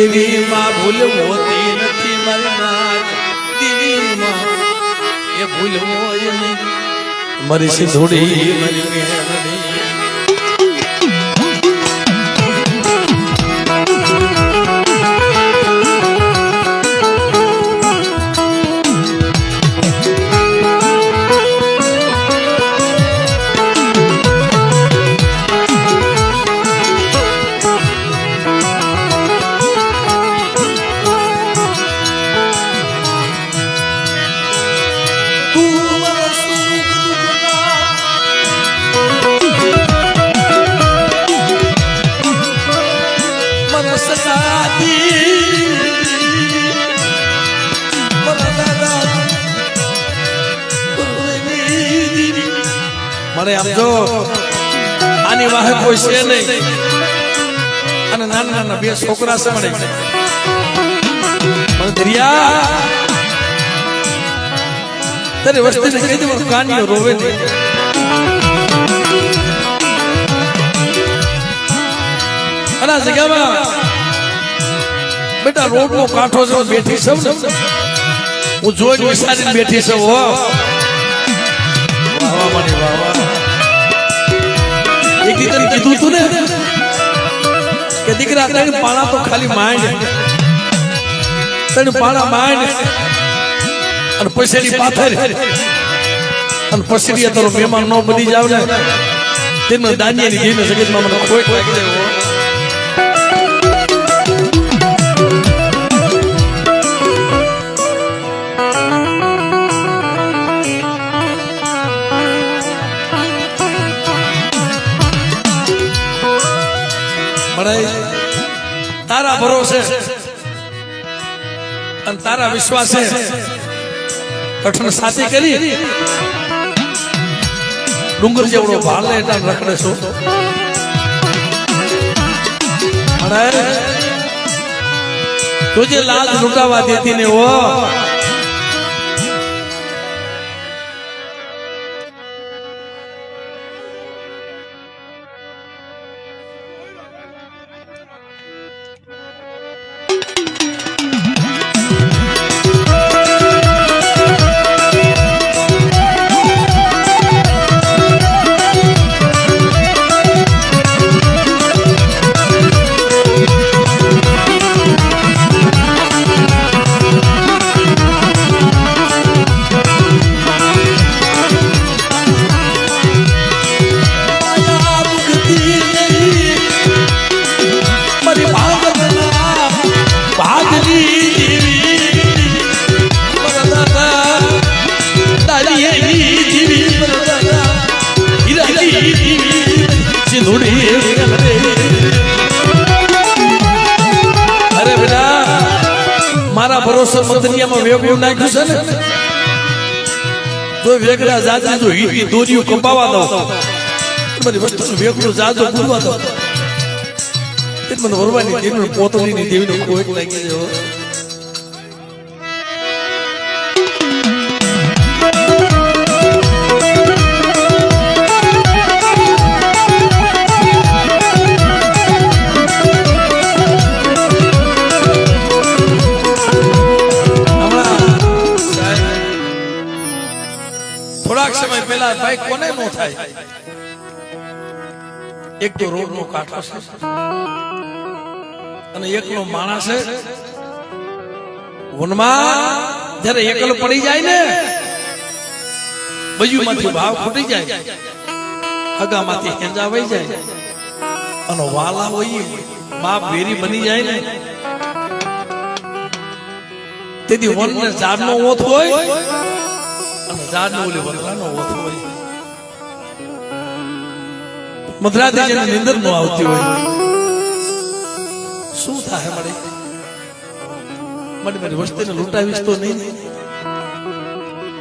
દેવી માં ભૂલ હોતી નથી મારી નાથ દેવી માં એ ભૂલ હોય નહીં મારી સિંધુડી મારી મેરડી મને આમ જો આની વાહે કોઈ છે નહીં અને નાના નાના બે છોકરા છે મને દરિયા તારી વસ્તીને કહી દે કાનીઓ રોવે નહીં અને આ જગ્યામાં બેટા રોડ નો કાંઠો જો બેઠી છું ને હું જોઈ વિચારીને બેઠી છું હો એક દીકરી કીધું તું ને કે દીકરા તને પાણા તો ખાલી માંડ તને પાણા માંડ અને પછેડી પાથર અને પછેડી તારો મહેમાન નો બની જાવ ને તેનો દાનિયાની દેવને જગતમાં મને ખોટ લાગી જાય તારા ભરોસે અને તારા વિશ્વાસે કઠણ સાથી કરી ડુંગર જેવડો ભાલે એટલે રખડે છો તુજે લાજ લૂંટાવા દેતી ને ઓ અરે બેટા મારા ભરોસે મધરિયામાં વેગળું નાખ્યું છે ને જો વેગડા જાજા જો હીરી દોરીઓ કંપાવા દો બધી વસ્તુ વેગળું જાજો પૂરવા દો તે મને વરવાની દેવને પોતળીની દેવીને કોઈ લાગી જાય સમય પહેલા ભાઈ કોને નો થાય એક તો રોડ નો કાંઠો છે અને એકનો માણસ છે વનમાં જ્યારે એકલો પડી જાય ને બાજુમાંથી ભાવ ફૂટી જાય અગામાંથી હેંજા વહી જાય અને વાલા હોય બાપ વેરી બની જાય ને તેથી વન ને ઝાડ નો ઓથ હોય ઝાડ નો ઓલી વંદરાનો ઓથ હોય મધરાતી જેને નિંદર નો આવતી હોય શું થાય મળે મારી વસ્તીને લૂંટાવીશ તો નહીં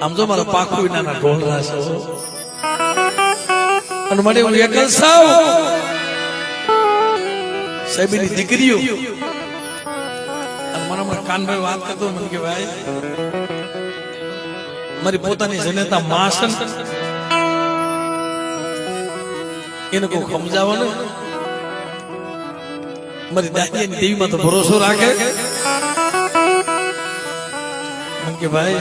આમ જો મારા પાખું નાના ઢોળરા છે અને મને હું એકલ સાવ સાહેબની દીકરીઓ અને મને કાનભાઈ વાત કરતો મને કે ભાઈ મારી પોતાની જનેતા માસન એને કોઈ સમજાવવાનું મારી દાદીની દેવીમાં તો ભરોસો રાખે કે ભાઈ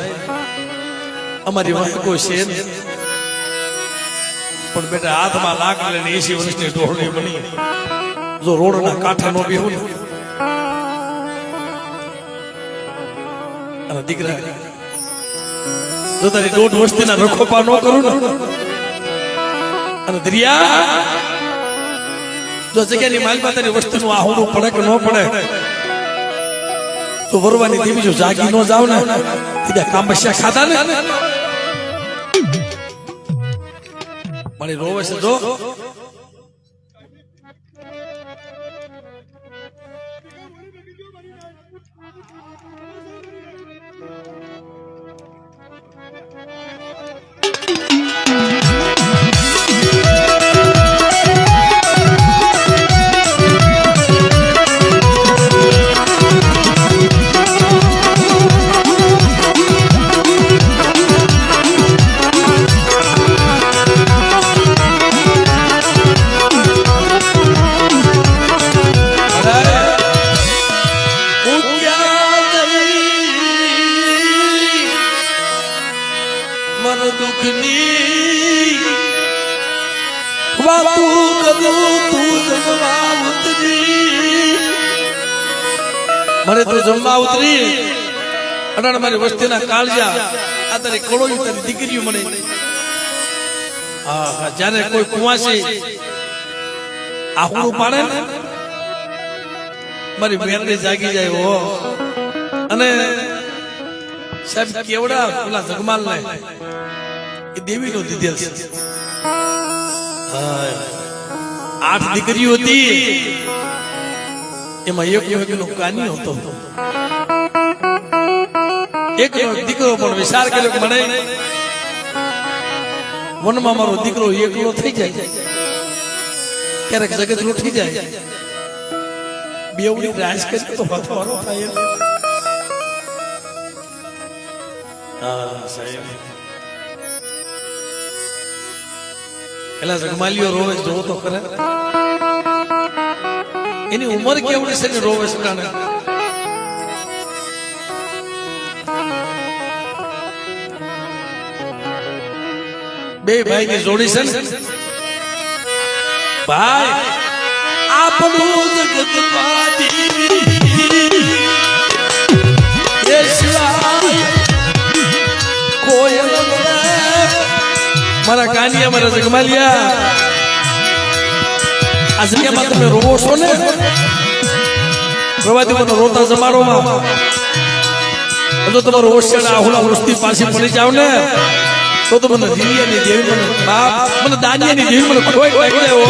અમારી વાહ કોઈ છે નહીં પણ બેટા હાથમાં લાખ લઈને 80 વર્ષની ઢોળણી બની જો રોડના કાંઠે નો બેહું અને દીકરા જો તારી 1.5 વર્ષના રખોપા ન કરું ને અને દરિયા જો જગ્યાની માલમાં તારી વસ્તુનું આહુડું પડે કે ન પડે તો વરવાની દેવી જો જાગી ન જાવ ને સીધા કાંબસ્યા ખાતા ને મને રોવે છે જો મને તો જમવા ઉતરી અને મારી વસ્તીના કાળજા આ તારી કળોઈ તારી દીકરીઓ મને જ્યારે કોઈ કુવાસી આહુડું પાડે ને મારી બેરને જાગી જાય હો અને સાહેબ કેવડા પેલા જગમાલ ને એ દેવી નો દીધેલ છે 8 દીકરીઓ હતી એમાં એકનો કાની હતો એકનો દીકરો પણ વિચાર કર્યો કે મને વનમાં મારો દીકરો એકલો થઈ જાય ક્યારેક જગત લૂટી જાય બેવડી રાજ કરે તો વારો થાય સાહેબ એલા જગમાલીઓ રોવે જોવો તો કરે એની ઉંમર કેવડી છે ને રોવે છે કાને બે ભાઈ ની જોડી છે ને ભાઈ આપણું જગત કોઈ મારા કાનિયા મારા જગમાલિયા આ જગ્યામાં તમે રોવો છો ને પ્રવાદી મને રોતા જમાડોમાં જો તમારો ઓશિયાળા આહુલા વૃષ્ટિ પાછી પડી જાવ ને તો મને દિવ્યાની દેવી મને બાપ મને દાનિયાની દેવી મને કોઈ કોઈ દેવો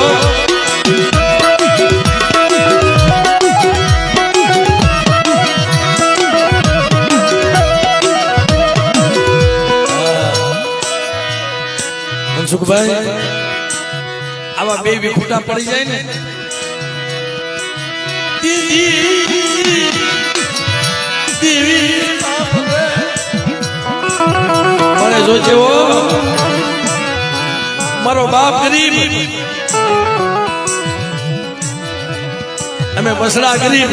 મનસુખભાઈ આવા બે વિખુટા પડી જાય ને મને જો છે મારો બાપ ગરીબ અમે બસડા ગરીબ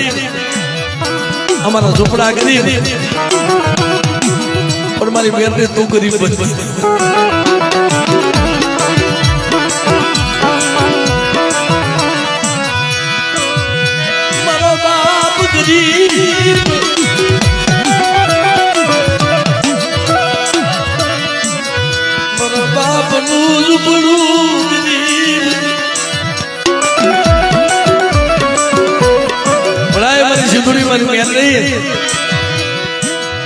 અમારા ઝૂંપડા ગરીબ પણ મારી બેરને તું ગરીબ બની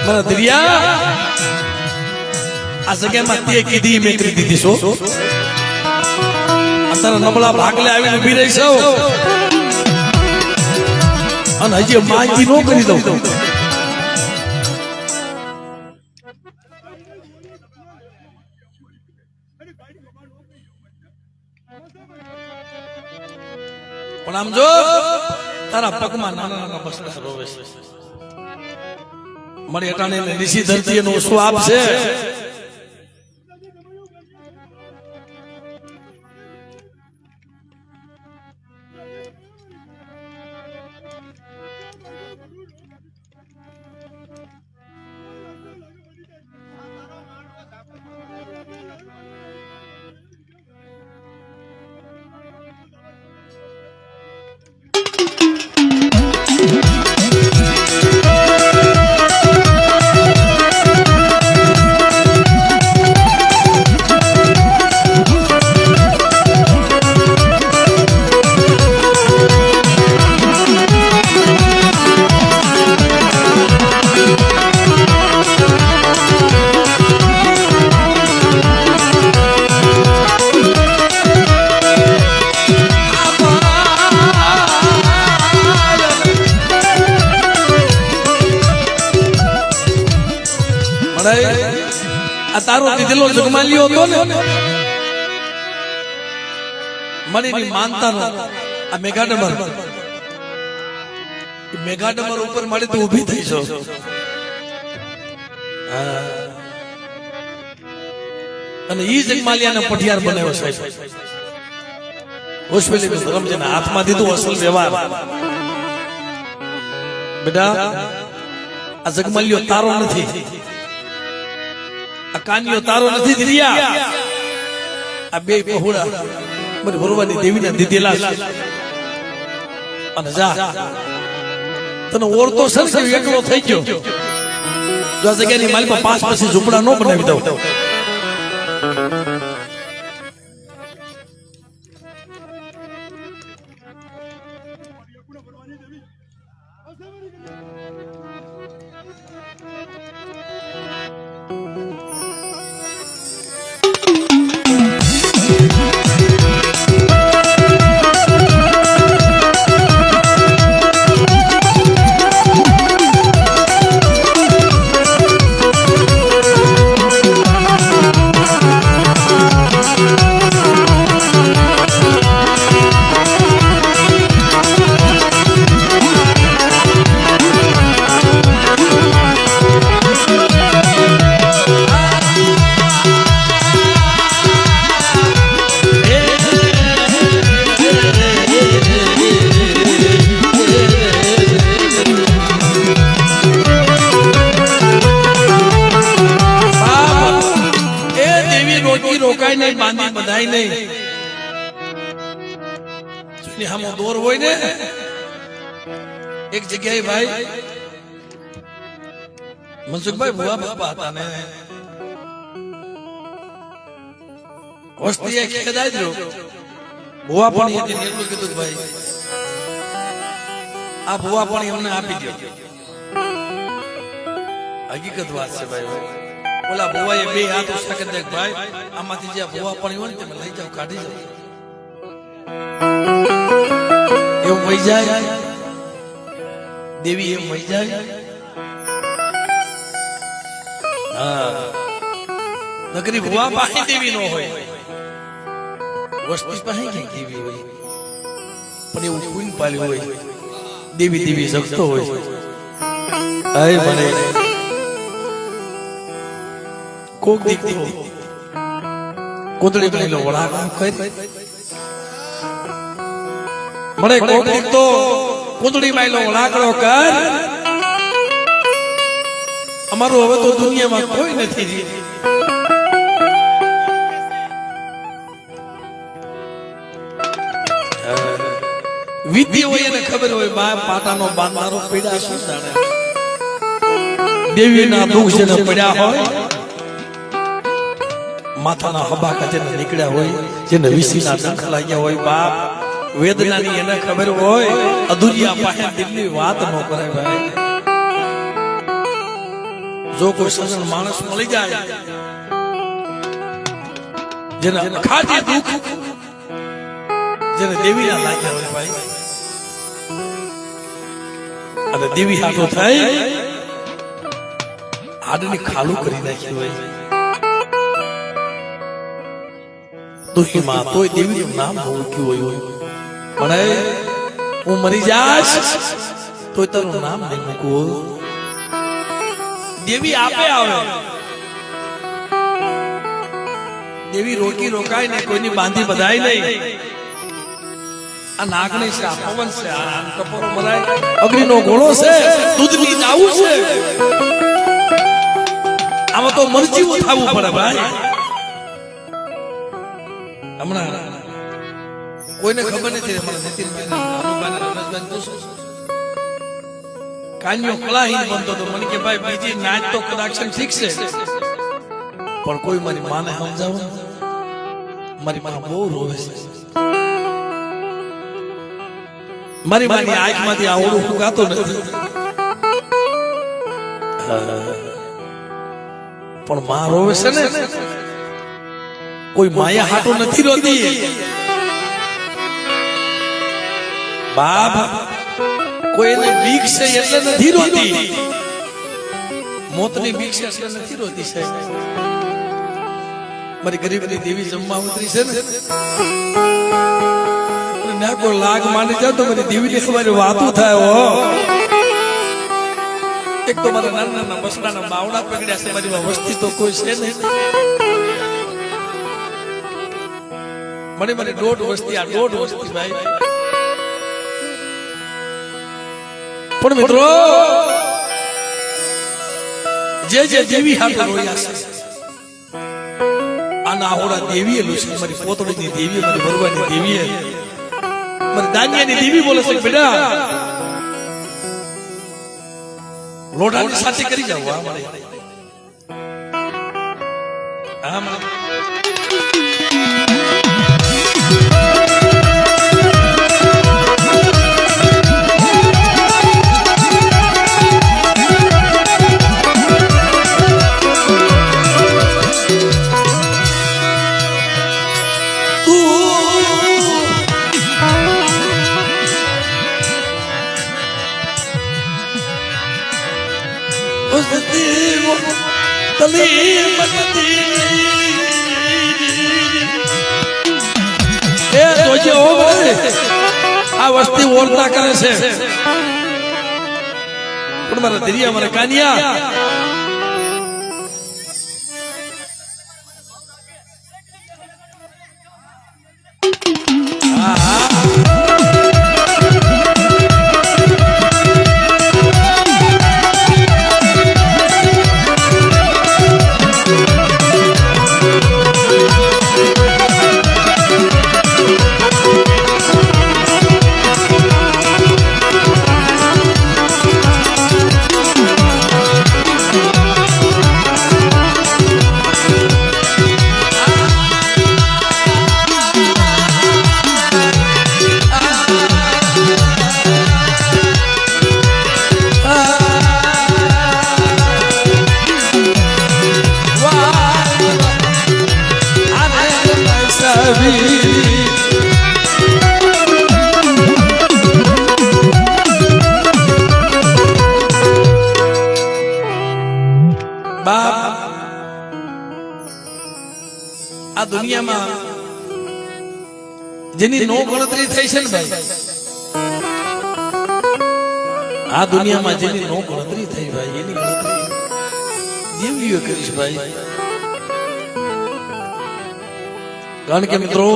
મારા દરિયા આ જગ્યામાં તે કીધી મેં કરી દીધી છો તારા નબળા ભાગલે આવીને ઉભી રહી છો અને હજી માંગી ન કરી દઉં પણ આમ જો તારા પગમાં નાના નાના બસડા રોવે છે મારી અટાણે નિશી ધરતી નો શું આપશે અરે આ તારો દીધેલો જગમાલ્યો હતો ને મણીની માનતા નો આ મેઘાડમર ઉપર મળે તો ઊભી થઈ છો અને ઈ જગમાલિયાને પઢિયાર બનાવ્યો સાહેબ હોસ્પિટલ ધર્મ છે હાથમાં દીધું અસલ વ્યવહાર બેટા આ જગમાલિયો તારો નથી આ કાનિયો તારો નથી દિરિયા આ બે પહોળા મને ભરવાની દેવીને દીધેલા અને જા તને ઓળતો સર કે એકલો થઈ ગયો જો આ જગ્યાની માલિકમાં 5 પછી ઝૂંપડા નો બનાવી દઉં રોકાય નહીં બાંધી બધાય નહીં હામો દોર હોય ને એક જગ્યાએ ભાઈ મનસુખભાઈ ભુવા બાપા હતા ને વસ્તી ખેદાય જો ભુવા પણ એટલું કીધું ભાઈ આ ભુવા પણ એમને આપી દો હકીકત વાત છે ભાઈ ઓલા ભુવાએ બે હાથ ઉછા કરી દે ભાઈ આમાંથી જે ભુવા પણ હોય ને તમે લઈ જાઓ કાઢી જાઓ એવું વહી જાય દેવી એમ વહી જાય હા નકરી ભુવા પાસે દેવી નો હોય વસ્તી પાસે કઈ દેવી હોય પણ એવું કોઈ પાલ્યું હોય દેવી દેવી શકતો હોય આય મને કોક દીકરો કોતડી પેલો વળાક કરી મને કોક દીકતો કોતડી માયલો વળાકડો કર અમારું હવે તો દુનિયામાં કોઈ નથી વિધિ હોય એને ખબર હોય બા પાટાનો બાંધનારો પીડા શું જાણે દેવીના દુઃખ જેને પડ્યા હોય માથાના હબાકા જેને નીકળ્યા હોય જેને વિસીના ડંખ લાગ્યા હોય બાપ વેદનાની એને ખબર હોય અધુરિયા પાસે દિલની વાત ન કરે ભાઈ જો કોઈ સજ્જન માણસ મળી જાય જેને અખાધી દુઃખ જેને દેવીના લાગ્યા હોય ભાઈ અને દેવી હાથો થાય હાડની ખાલું કરી નાખી હોય દુઃખીમાં તોય દેવીનું નામ મૂક્યું હોય પણ હું મરી જાશ તોય તારું નામ નહીં મૂકવું દેવી આપે આવે દેવી રોકી રોકાય ને કોઈની બાંધી બધાય નહીં આ નાગણી છે આ પવન છે આ કપોરો મરાય અગ્નિનો ગોળો છે દૂધની નાવું છે આમાં તો મરજીવું થવું પડે ભાઈ હમણાં કોઈને ખબર નથી કાન્યો કલાહીન બનતો તો મને કે ભાઈ બીજી નાચ તો કદાચ શીખશે પણ કોઈ મારી માને સમજાવો મારી માં બહુ રોવે છે મારી માની આંખમાંથી આવડું ફૂંકાતો નથી પણ માં રોવે છે ને કોઈ માયા હાટો નથી રોતી બાપ કોઈને બીક છે એટલે નથી રોતી મોતની બીક છે એટલે નથી રોતી છે. મારી ગરીબની દેવી જમવા ઉતરી છે ને ના કોઈ લાગ માની જાવ તો મારી દેવીની તમારી વાતો થાય હો. એક તો મારા નાના નાના બસડાના બાવડા પકડ્યા છે, મારી વસ્તી તો કોઈ છે નહીં. મને દોઢ વસ્તી, આ દોઢ વસ્તી ભાઈ. પણ મિત્રો જે દેવી હાથે રોયા છે આના હોડા દેવીએ લો છે. મારી પોતળીની દેવી, મારી ભરવાની દેવીએ, મારી દાનિયાની દેવી બોલે છે બેટા લોઢાની સાથે કરી જાવ. હા મારે હા મારે આ વસ્તી ઓળતા કરે છે પણ મારા દરિયા મારા કાનિયા આ દુનિયામાં જેની નો ગણતરી થઈ છે ને ભાઈ, આ દુનિયામાં જેની નો ગણતરી થઈ ભાઈ, એની ગણતરી દેવીઓ કરીશ ભાઈ. કારણ કે મિત્રો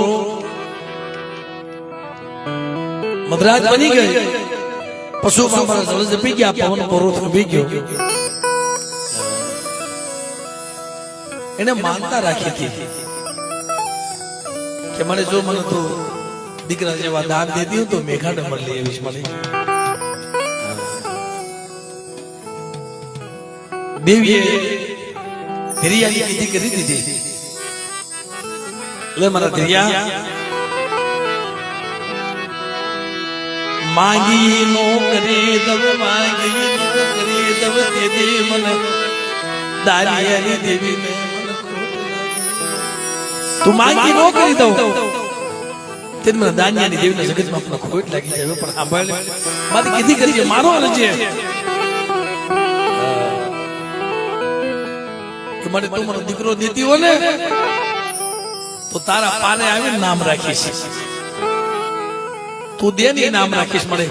મદ્રાજ બની ગઈ, પશુમાં મારા જળ જપી ગયા, પવન પરોથ ઉભી ગયો. એને માનતા રાખી હતી કે મને જો મને તો દીકરા જેવા દાન દે દીધું તો મેઘા નંબર લઈ આવીશ. મને દેવીએ ધીરિયાની વિધિ કરી દીધી. લે મારા ધીરિયા, માંગી નો કરી દવ, માંગી નો કરી દવ, તે દે મને દાનિયાની દેવી ને તું માંગી નો કરી દઉં તે મને દાનિયાની દેવીના જગતમાં પણ ખોટ લાગી જાય. પણ સાંભળ મારી કીધી કરી મારો રજે કે મને તું મને દીકરો દેતી હો ને તો તારા પાને આવીને નામ રાખીશ. તું દે ને નામ રાખીશ. મળે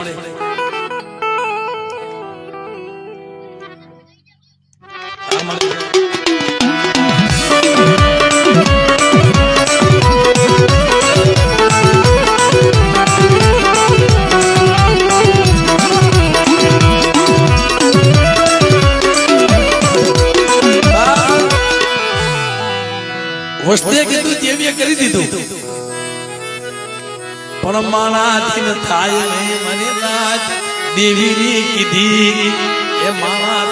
વસ્તે કીધું દેવીએ કરી દીધું, પણ માણાથી ન થાય. મને નાચ દેવીની કીધી એ માણા